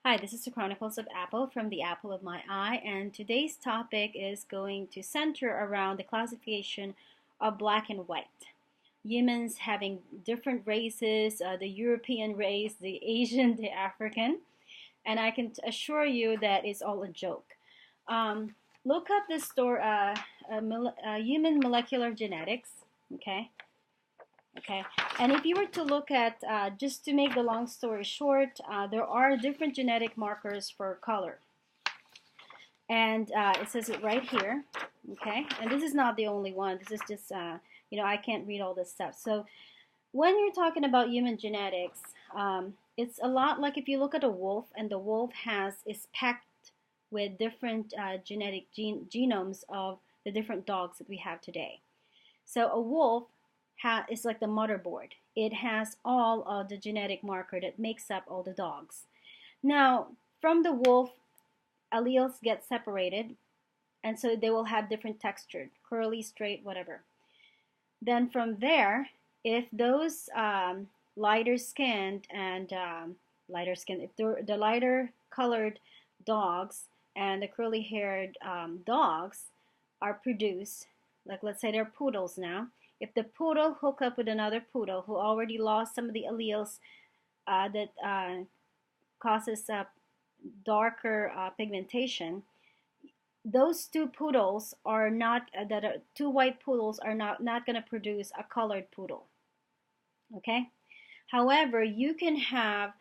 Hi, this is the Chronicles of Apple from the Apple of My Eye, and today's topic is going to center around the classification of black and white. Humans having different races, the European race, the Asian, the African, and I can assure you that it's all a joke. Look up this store, Human Molecular Genetics, okay? Okay, and if you were to look at, just to make the long story short, there are different genetic markers for color. And it says it right here, okay? And this is not the only one. This is just, I can't read all this stuff. So when you're talking about human genetics, it's a lot like if you look at a wolf, and the wolf is packed with different genetic genomes of the different dogs that we have today. So a wolf is like the motherboard. It has all of the genetic marker that makes up all the dogs. Now, from the wolf, alleles get separated, and so they will have different texture, curly, straight, whatever. Then from there, if those lighter skinned and if the lighter colored dogs and the curly haired dogs are produced, like let's say they're poodles now. If the poodle hook up with another poodle who already lost some of the alleles that causes darker pigmentation, those two poodles are not, two white poodles are not going to produce a colored poodle. Okay? However, you can have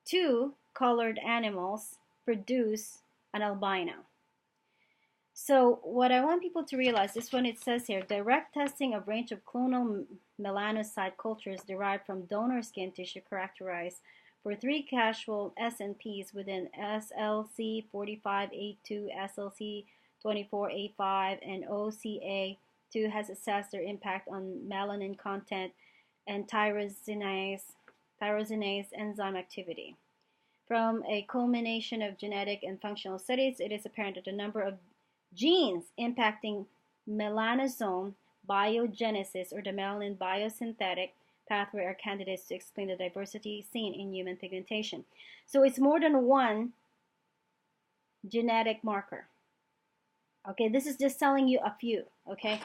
two colored animals produce an albino. So what I want people to realize is when it says here, direct testing of range of clonal melanocyte cultures derived from donor skin tissue characterized for 3 casual SNPs within SLC 45A2, SLC 24A5, and OCA2 has assessed their impact on melanin content and tyrosinase enzyme activity. From a culmination of genetic and functional studies, it is apparent that the number of genes impacting melanosome biogenesis or the melanin biosynthetic pathway are candidates to explain the diversity seen in human pigmentation. So it's more than one genetic marker. Okay, this is just telling you a few, okay?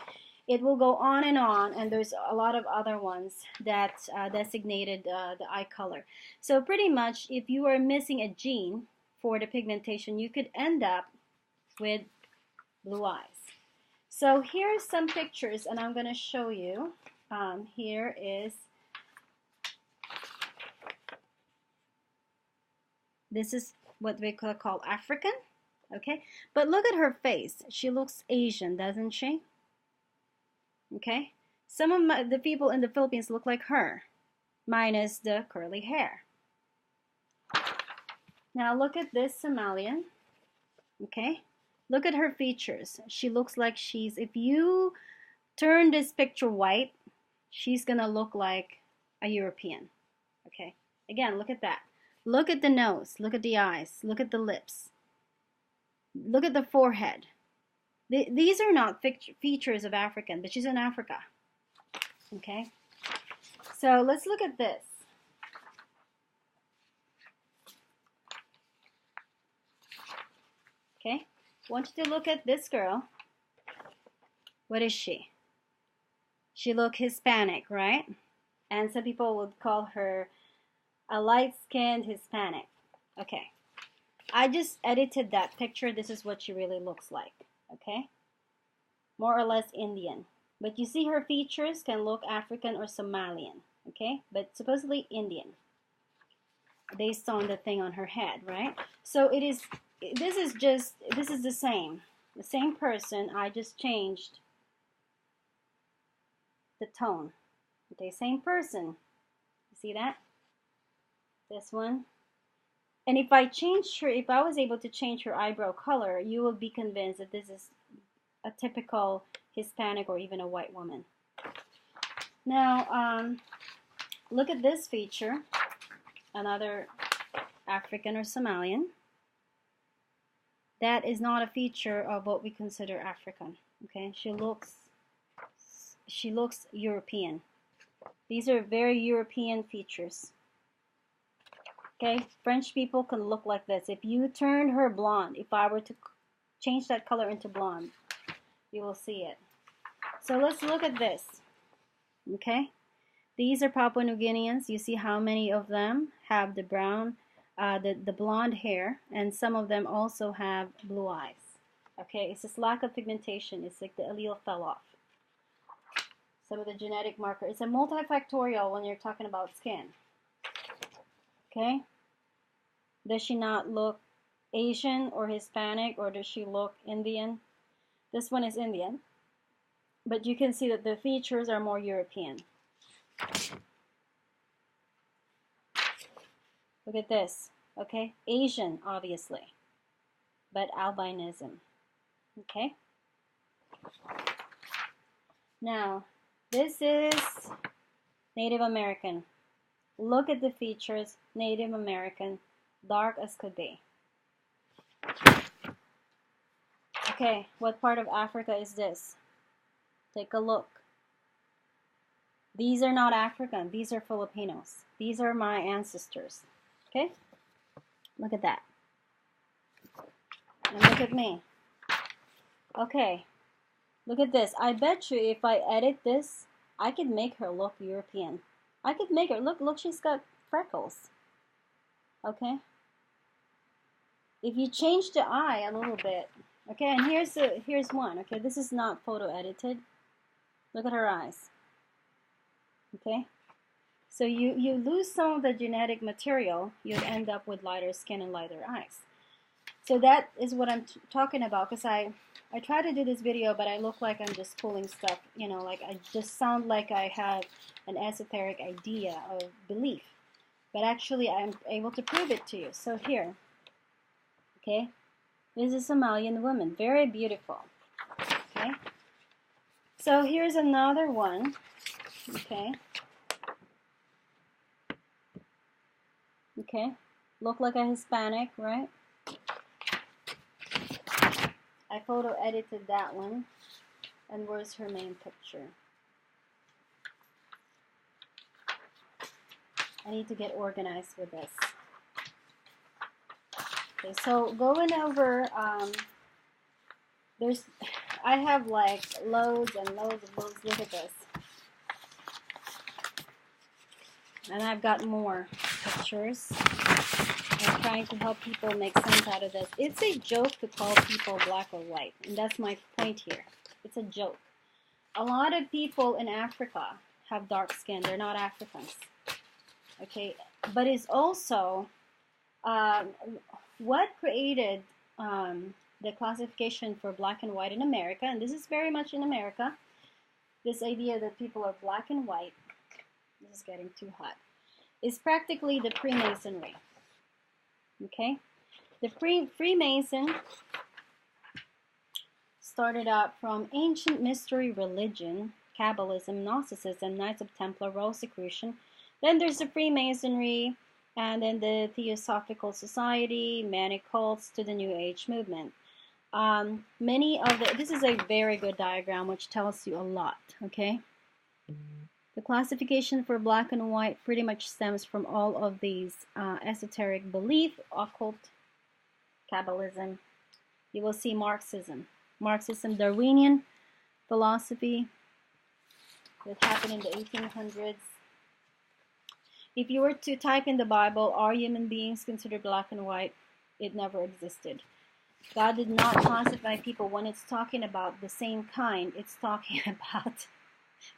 It will go on, and there's a lot of other ones that designated the eye color. So pretty much, if you are missing a gene for the pigmentation, you could end up with blue eyes. So here's some pictures, and I'm going to show you. Here is, this is what we call African, okay? But look at her face. She looks Asian, doesn't she? Okay? Some of the people in the Philippines look like her, minus the curly hair. Now look at this Somalian, okay? Look at her features. She looks like if you turn this picture white, she's gonna look like a European. Okay? Again, look at that. Look at the nose. Look at the eyes. Look at the lips. Look at the forehead. These are not features of African, but she's in Africa. Okay? So let's look at this. Okay? I want you to look at this girl. What is she? She looks Hispanic, right? And some people would call her a light-skinned Hispanic. Okay. I just edited that picture. This is what she really looks like. Okay? More or less Indian. But you see her features can look African or Somalian. Okay? But supposedly Indian. Based on the thing on her head, right? So this is the same person. I just changed the tone. Okay, same person. You see that? This one. And if I was able to change her eyebrow color, you will be convinced that this is a typical Hispanic or even a white woman. Now, look at this feature. Another African or Somalian. That is not a feature of what we consider African. Okay, she looks European. These are very European features. Okay, French people can look like this. If you turn her blonde, if I were to change that color into blonde, you will see it. So let's look at this. Okay, these are Papua New Guineans. You see how many of them have the brown, the blonde hair, and some of them also have blue eyes. Okay, it's this lack of pigmentation. It's like the allele fell off. Some of the genetic marker. It's a multifactorial when you're talking about skin. Okay, does she not look Asian or Hispanic, or does she look Indian? This one is Indian, but you can see that the features are more European. Look at this, okay? Asian, obviously, but albinism, okay? Now, this is Native American. Look at the features, Native American, dark as could be. Okay, what part of Africa is this? Take a look. These are not African, these are Filipinos. These are my ancestors, okay? Look at that. And look at me. Okay, look at this. I bet you if I edit this, I could make her look European. I could make her, look, she's got freckles. Okay? If you change the eye a little bit, okay, and here's one, okay, this is not photo edited. Look at her eyes. Okay? So you lose some of the genetic material, you'd end up with lighter skin and lighter eyes. So that is what I'm talking about, because I try to do this video, but I look like I'm just pulling stuff, you know, like I just sound like I have an esoteric idea of belief. But actually, I'm able to prove it to you. So here, okay, this is a Somalian woman, very beautiful, okay. So here's another one, okay. Okay, look like a Hispanic, right? I photo edited that one. And where's her main picture? I need to get organized with this. Okay, so going over, I have like loads and loads and loads. Look at this. And I've got more pictures. I'm trying to help people make sense out of this. It's a joke to call people black or white, and that's my point here. It's a joke. A lot of people in Africa have dark skin. They're not Africans. Okay, but it's also what created the classification for black and white in America, and this is very much in America, this idea that people are black and white, this is getting too hot, is practically the Freemasonry. Okay, the Freemason started out from ancient mystery religion, Kabbalism, Gnosticism, Knights of Templar, Rosicrucian. Then there's the Freemasonry, and then the Theosophical Society, many cults to the New Age movement. This is a very good diagram which tells you a lot, okay? The classification for black and white pretty much stems from all of these esoteric belief, occult, Kabbalism. You will see Marxism, Darwinian philosophy that happened in the 1800s. If you were to type in the Bible, are human beings considered black and white? It never existed. God did not classify people. When it's talking about the same kind, it's talking about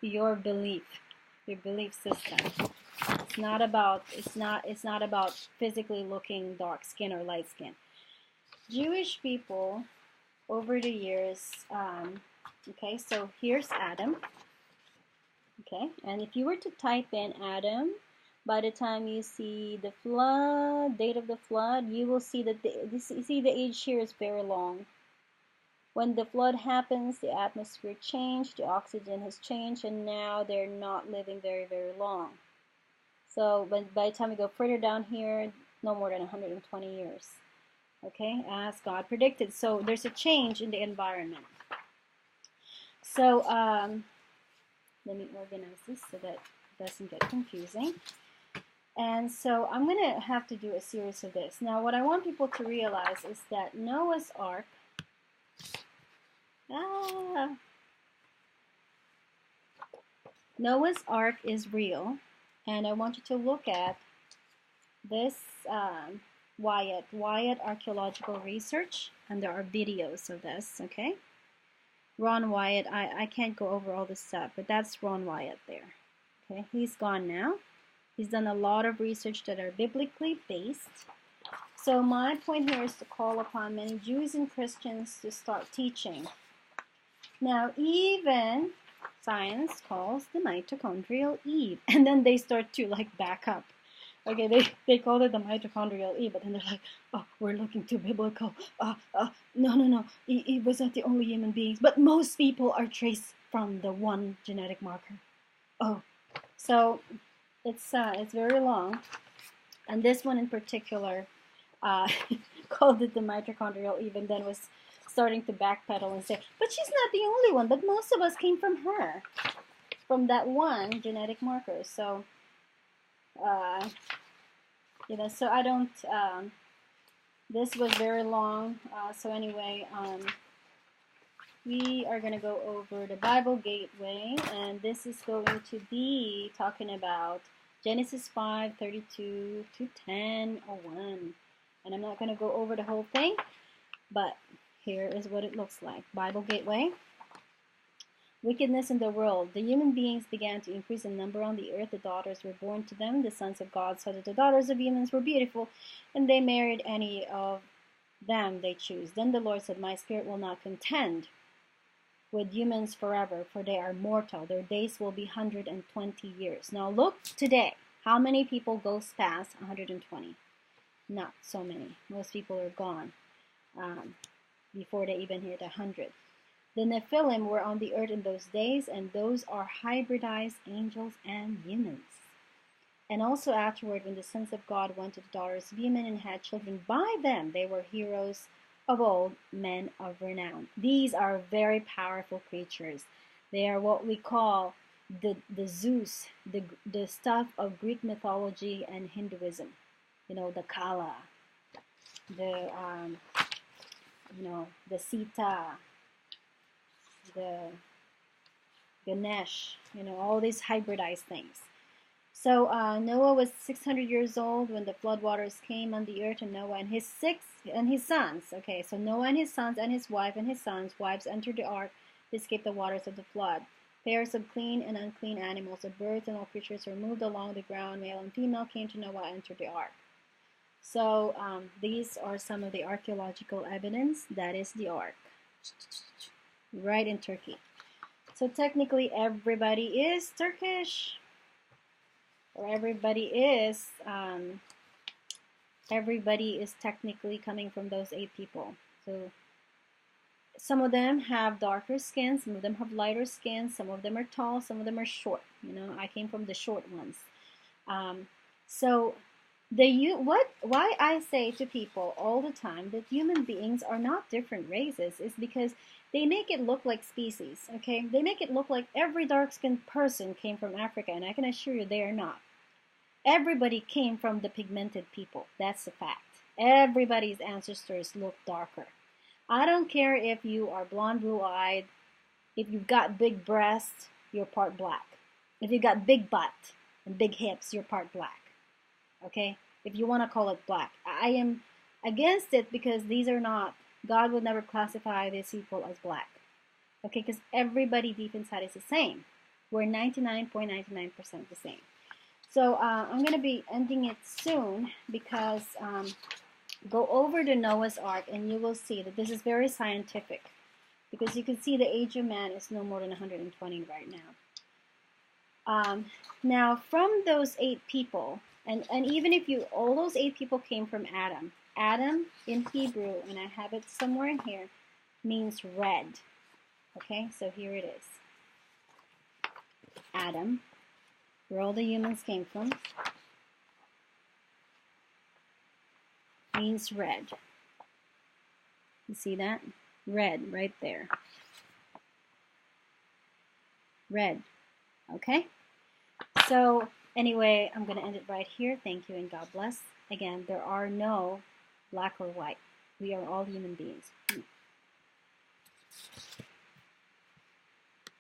your belief system. It's not about physically looking dark skin or light skin. Jewish people over the years, okay, so here's Adam, okay, and if you were to type in Adam, by the time you see the flood, date of the flood, you will see that you see the age here is very long. When the flood happens, the atmosphere changed, the oxygen has changed, and now they're not living very, very long. So by the time we go further down here, no more than 120 years. Okay, as God predicted. So there's a change in the environment. So let me organize this so that it doesn't get confusing. And so I'm going to have to do a series of this. Now, what I want people to realize is that Noah's Ark, Noah's Ark is real. And I want you to look at this Wyatt Archaeological Research, and there are videos of this, okay? Ron Wyatt, I can't go over all this stuff, but that's Ron Wyatt there, okay? He's gone now. He's done a lot of research that are biblically based. So my point here is to call upon many Jews and Christians to start teaching. Now, even science calls the mitochondrial Eve, and then they start to like back up. Okay, they call it the mitochondrial Eve, but then they're like, oh, we're looking too biblical. No. Eve was not the only human beings, but most people are traced from the one genetic marker. Oh, so it's very long, and this one in particular called it the mitochondrial Eve, and then was starting to backpedal and say, but she's not the only one, but most of us came from her, from that one genetic marker. So so I don't, this was very long, so anyway, we are going to go over the Bible Gateway, and this is going to be talking about Genesis 5:32 to 10:01, and I'm not going to go over the whole thing, but here is what it looks like. Bible Gateway. Wickedness in the world. The human beings began to increase in number on the earth. The daughters were born to them. The sons of God saw that the daughters of humans were beautiful, and they married any of them they choose. Then the Lord said, my spirit will not contend with humans forever, for they are mortal. Their days will be 120 years. Now look today. How many people goes past 120? Not so many. Most people are gone before they even hit 100. The Nephilim were on the earth in those days, and those are hybridized angels and humans. And also afterward, when the sons of God went to the daughters of human and had children by them, they were heroes of old, men of renown. These are very powerful creatures. They are what we call the Zeus, the stuff of Greek mythology and Hinduism. You know, the Kala, the the Sita, the Ganesh, all these hybridized things. So Noah was 600 years old when the flood waters came on the earth, and Noah and his sons. Okay, so Noah and his sons and his wife and his sons' wives entered the ark to escape the waters of the flood. Pairs of clean and unclean animals, of birds and all creatures were moved along the ground. Male and female came to Noah and entered the ark. So these are some of the archaeological evidence. That is the ark, right in Turkey. So technically everybody is Turkish, or everybody is technically coming from those 8 people. So some of them have darker skin, some of them have lighter skin, some of them are tall, some of them are short. I came from the short ones. So why I say to people all the time that human beings are not different races is because they make it look like species, okay? They make it look like every dark-skinned person came from Africa, and I can assure you they are not. Everybody came from the pigmented people. That's a fact. Everybody's ancestors look darker. I don't care if you are blonde, blue-eyed, if you've got big breasts, you're part black. If you've got big butt and big hips, you're part black. Okay? If you want to call it black. I am against it because these are not, God would never classify these people as black. Okay? Because everybody deep inside is the same. We're 99.99% the same. So I'm going to be ending it soon because go over to Noah's Ark and you will see that this is very scientific. Because you can see the age of man is no more than 120 right now. Now, from those 8 people, and even if all those 8 people came from Adam. Adam in Hebrew, and I have it somewhere in here, means red. Okay, so here it is. Adam, where all the humans came from, means red. You see that? Red right there. Red. Okay? So Anyway, I'm going to end it right here. Thank you and God bless. Again, there are no black or white. We are all human beings.